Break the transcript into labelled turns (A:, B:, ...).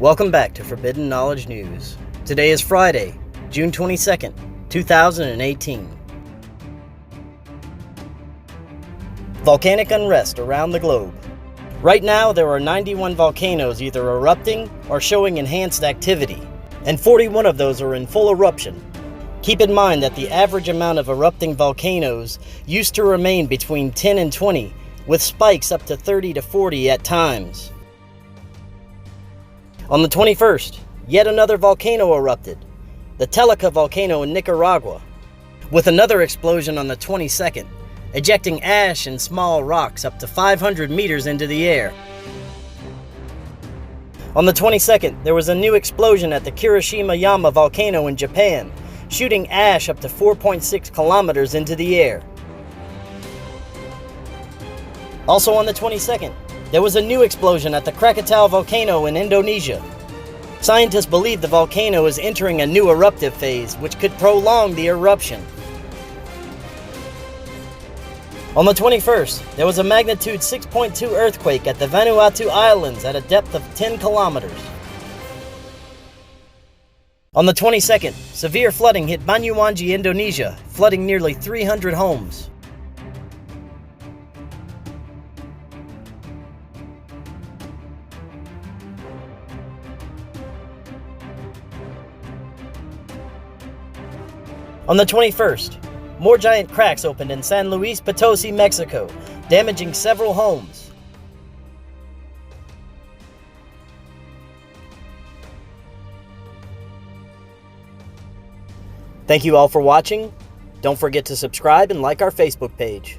A: Welcome back to Forbidden Knowledge News. Today is Friday, June 22nd, 2018. Volcanic unrest around the globe. Right now, there are 91 volcanoes either erupting or showing enhanced activity, and 41 of those are in full eruption. Keep in mind that the average amount of erupting volcanoes used to remain between 10 and 20, with spikes up to 30 to 40 at times. On the 21st, yet another volcano erupted, the Telica volcano in Nicaragua, with another explosion on the 22nd, ejecting ash and small rocks up to 500 meters into the air. On the 22nd, there was a new explosion at the Kirishima-yama volcano in Japan, shooting ash up to 4.6 kilometers into the air. Also on the 22nd, there was a new explosion at the Krakatau volcano in Indonesia. Scientists believe the volcano is entering a new eruptive phase, which could prolong the eruption. On the 21st, there was a magnitude 6.2 earthquake at the Vanuatu Islands at a depth of 10 kilometers. On the 22nd, severe flooding hit Banyuwangi, Indonesia, flooding nearly 300 homes. On the 21st, more giant cracks opened in San Luis Potosi, Mexico, damaging several homes. Thank you all for watching. Don't forget to subscribe and like our Facebook page.